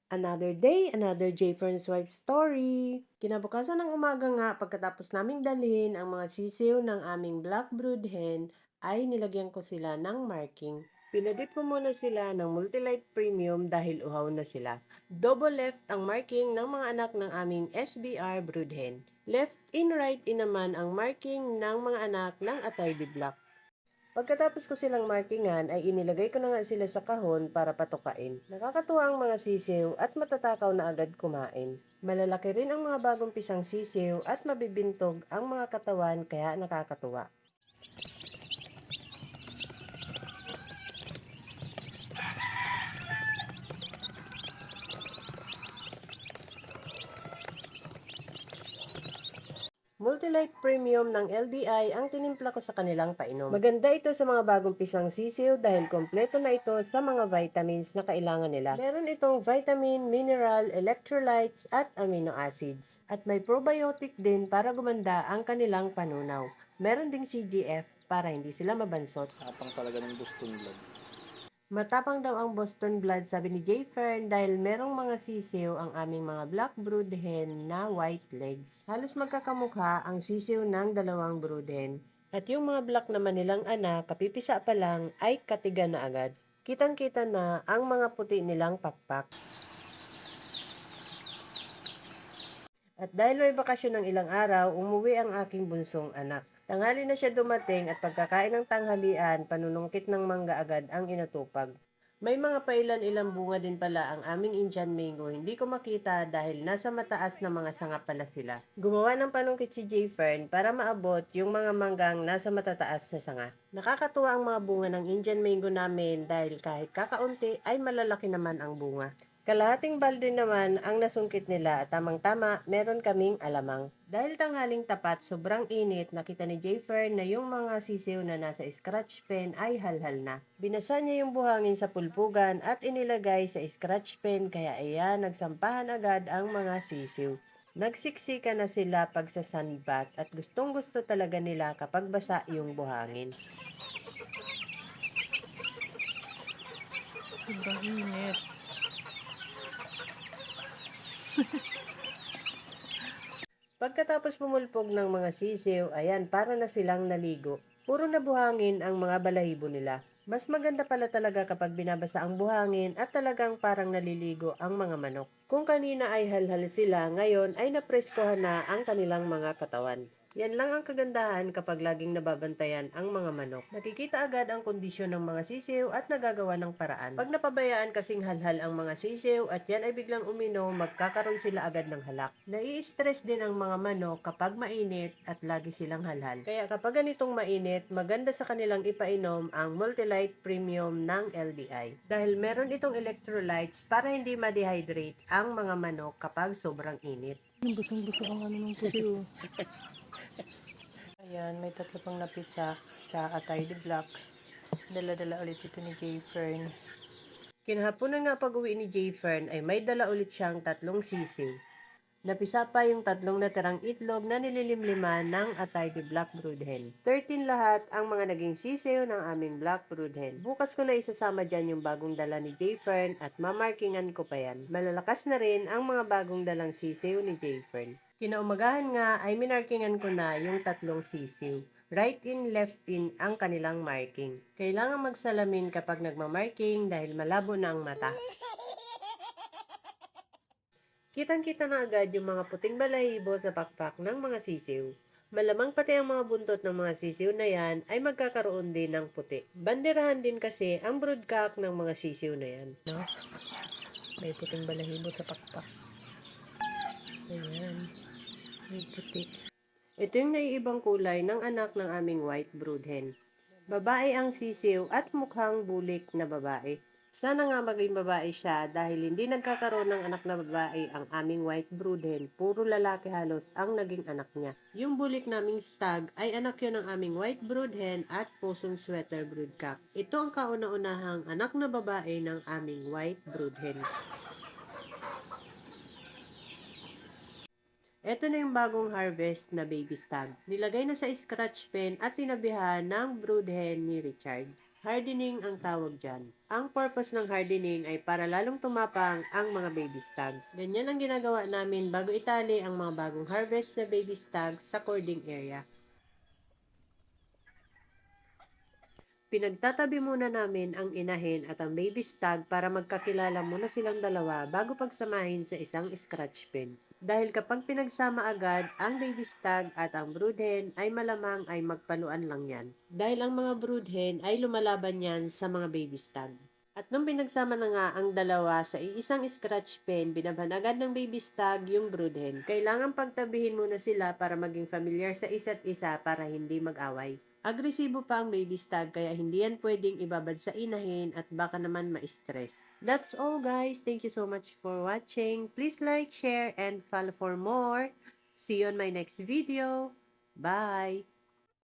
Another day, another Jayfern's Wife story. Kinabukasan ng umaga nga, pagkatapos naming dalhin ang mga sisiw ng aming black brood hen, ay nilagyan ko sila ng marking. Pinadip ko muna sila ng Multilight Premium dahil uhaw na sila. Double left ang marking ng mga anak ng aming SBR brood hen. Left in right in naman ang marking ng mga anak ng Atayde Black. Pagkatapos ko silang markingan ay inilagay ko na nga sila sa kahon para patukain. Nakakatuwa ang mga sisiw at matatakaw na agad kumain. Malalaki rin ang mga bagong pisang sisiw at mabibintog ang mga katawan kaya nakakatuwa. Multilight Premium ng LDI ang tinimpla ko sa kanilang painom. Maganda ito sa mga bagong pisang sisiw dahil kompleto na ito sa mga vitamins na kailangan nila. Meron itong vitamin, mineral, electrolytes at amino acids. At may probiotic din para gumanda ang kanilang panunaw. Meron ding CGF para hindi sila mabansot. Tapang talaga ng Boston Blood. Matapang daw ang Boston Blood, sabi ni Jay Fern, dahil merong mga sisiw ang aming mga black brood hen na white legs. Halos magkakamukha ang sisiw ng dalawang brood hen. At yung mga black naman nilang anak, kapipisa pa lang ay katiga na agad. Kitang-kita na ang mga puti nilang pakpak. At dahil may bakasyon ng ilang araw, umuwi ang aking bunsong anak. Tanghali na siya dumating at pagkakain ng tanghalian, panunungkit ng mangga agad ang inatupag. May mga pailan-ilang bunga din pala ang aming Indian mango, hindi ko makita dahil nasa mataas na mga sanga pala sila. Gumawa ng panungkit si Jay Fern para maabot yung mga manggang nasa matataas na sanga. Nakakatuwa ang mga bunga ng Indian mango namin dahil kahit kakaunti ay malalaki naman ang bunga. Kalahating balde naman ang nasungkit nila at tamang-tama meron kaming alamang. Dahil tanghaling tapat, sobrang init, nakita ni Jayfer na yung mga sisiw na nasa scratch pen ay halhal na. Binasa niya yung buhangin sa pulpugan at inilagay sa scratch pen kaya ayan, nagsampahan agad ang mga sisiw. Nagsiksika na sila pag sa sunbath at gustong gusto talaga nila kapag basa yung buhangin. Sobrang init. Pagkatapos pumulpog ng mga sisiw, ayan, para na silang naligo. Puro na buhangin ang mga balahibo nila. Mas maganda pala talaga kapag binabasa ang buhangin at talagang parang naliligo ang mga manok. Kung kanina ay halhal sila, ngayon ay napreskohan na ang kanilang mga katawan. Yan lang ang kagandahan kapag laging nababantayan ang mga manok. Nakikita agad ang kondisyon ng mga sisiw at nagagawa ng paraan. Pag napabayaan kasing halhal ang mga sisiw at yan ay biglang uminom, magkakaroon sila agad ng halak. Nai-stress din ang mga manok kapag mainit at lagi silang halhal. Kaya kapag ganitong mainit, maganda sa kanilang ipainom ang Multilight Premium ng LDI. Dahil meron itong electrolytes para hindi ma-dehydrate ang mga manok kapag sobrang init. Yung busong-busong ang ano ng puti oh. Ayan, may tatlo pang napisa sa Atayde Black. Dala-dala ulit ito ni Jay Fern. Kinahaponan nga pag-uwi ni Jay Fern ay may dala ulit siyang tatlong sisiw. Napisa pa yung tatlong natirang itlog na nililimliman ng Atayde Black Brood Hen. 13 lahat ang mga naging sisiw ng aming Black Brood Hen. Bukas ko na isasama dyan yung bagong dala ni Jay Fern at mamarkingan ko pa yan. Malalakas na rin ang mga bagong dalang sisiw ni Jay Fern. Kinaumagahan nga ay minarkingan ko na yung tatlong sisiw. Right in, left in ang kanilang marking. Kailangan magsalamin kapag nagmamarking dahil malabo na ang mata. Kitang-kita na agad yung mga puting balahibo sa pakpak ng mga sisiw. Malamang pati ang mga buntot ng mga sisiw na yan ay magkakaroon din ng puti. Banderahan din kasi ang broodcock ng mga sisiw na yan. No? May puting balahibo sa pakpak. Ayan. May puti. Ito yung naiibang kulay ng anak ng aming white brood hen. Babae ang sisiw at mukhang bulik na babae. Sana nga maging babae siya dahil hindi nagkakaroon ng anak na babae ang aming white brood hen. Puro lalaki halos ang naging anak niya. Yung bulik naming stag ay anak yun ng aming white brood hen at pusong sweater broodcock. Ito ang kauna-unahang anak na babae ng aming white brood hen. Ito na yung bagong harvest na baby stag. Nilagay na sa scratch pen at tinabihan ng brood hen ni Richard. Hardening ang tawag dyan. Ang purpose ng hardening ay para lalong tumapang ang mga baby stag. Ganyan ang ginagawa namin bago itali ang mga bagong harvest na baby stag sa cording area. Pinagtatabi muna namin ang inahin at ang baby stag para magkakilala muna silang dalawa bago pagsamahin sa isang scratch pen. Dahil kapag pinagsama agad ang baby stag at ang broodhen ay malamang ay magpaluan lang yan. Dahil ang mga broodhen ay lumalaban yan sa mga baby stag. At nung pinagsama na nga ang dalawa sa iisang scratch pen, binaban agad ng baby stag yung broodhen. Kailangan pagtabihin muna sila para maging familiar sa isa't isa para hindi mag-away. Agresibo pa ang baby stag kaya hindi yan pwedeng ibabad sa inahin at baka naman ma-stress. That's all guys. Thank you so much for watching. Please like, share, and follow for more. See you on my next video. Bye!